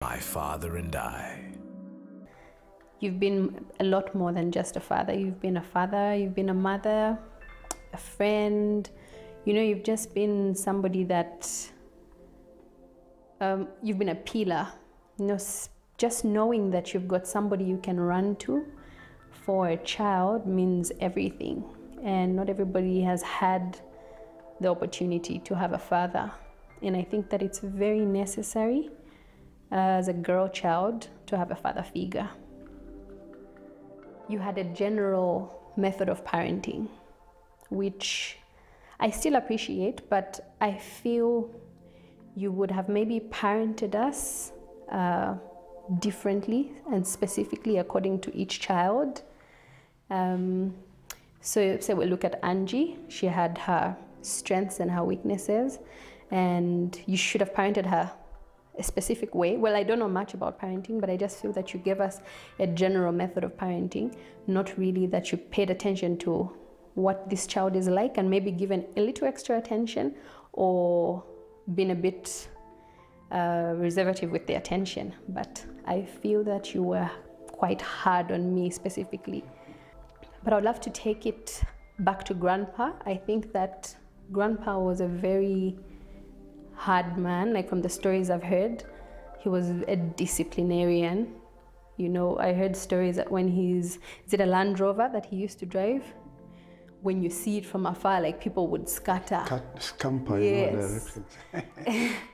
My father and I. You've been a lot more than just a father. You've been a father, you've been a mother, a friend. You know, you've just been somebody that, you've been a pillar. You know, just knowing that you've got somebody you can run to for a child means everything. And not everybody has had the opportunity to have a father. And I think that it's very necessary as a girl child to have a father figure. You had a general method of parenting, which I still appreciate, but I feel you would have maybe parented us differently and specifically according to each child. So we look at Angie. She had her strengths and her weaknesses, and you should have parented her a specific way. Well, I don't know much about parenting, but I just feel that you gave us a general method of parenting, not really that you paid attention to what this child is like and maybe given a little extra attention or been a bit reservative with the attention. But I feel that you were quite hard on me specifically. But I would love to take it back to Grandpa. I think that Grandpa was a very hard man. Like from the stories I've heard, he was a disciplinarian. You know, I heard stories that when is it a Land Rover that he used to drive? When you see it from afar, like people would scatter. Scamper in all directions.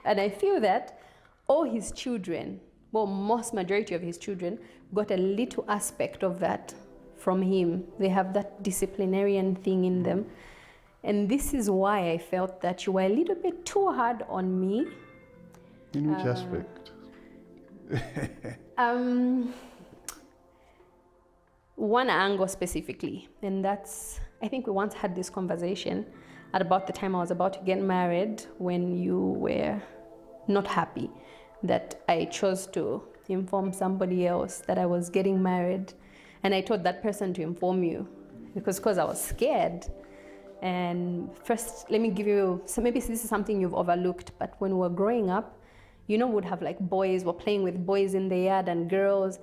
And I feel that all his children, well, majority of his children got a little aspect of that from him. They have that disciplinarian thing in them. And this is why I felt that you were a little bit too hard on me. In which aspect? One angle specifically, and that's, I think we once had this conversation at about the time I was about to get married, when you were not happy that I chose to inform somebody else that I was getting married. And I told that person to inform you because I was scared. And first, let me give you, so maybe this is something you've overlooked, but when we were growing up, you know, we'd have like boys, we're playing with boys in the yard and girls.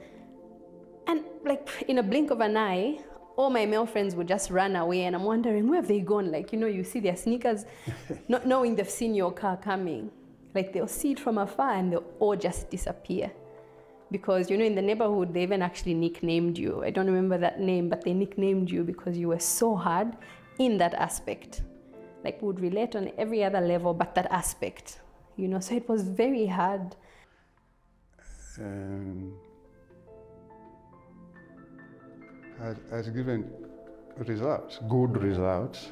And like in a blink of an eye, all my male friends would just run away, and I'm wondering, where have they gone? Like, you know, you see their sneakers, not knowing they've seen your car coming. Like they'll see it from afar and they'll all just disappear. Because, you know, in the neighborhood, they even actually nicknamed you. I don't remember that name, but they nicknamed you because you were so hard in that aspect. Like we would relate on every other level, but that aspect, you know, so it was very hard. Has given results, good results,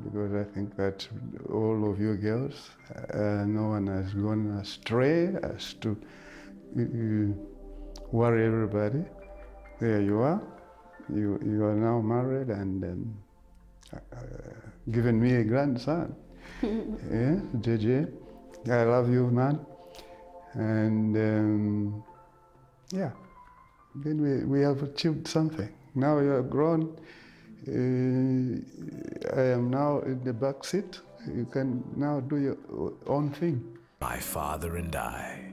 because I think that all of you girls, no one has gone astray as to worry everybody. There you are. You are now married and given me a grandson. Yeah, JJ, I love you, man. And yeah, then we have achieved something. Now you are grown. I am now in the back seat. You can now do your own thing. My father and I.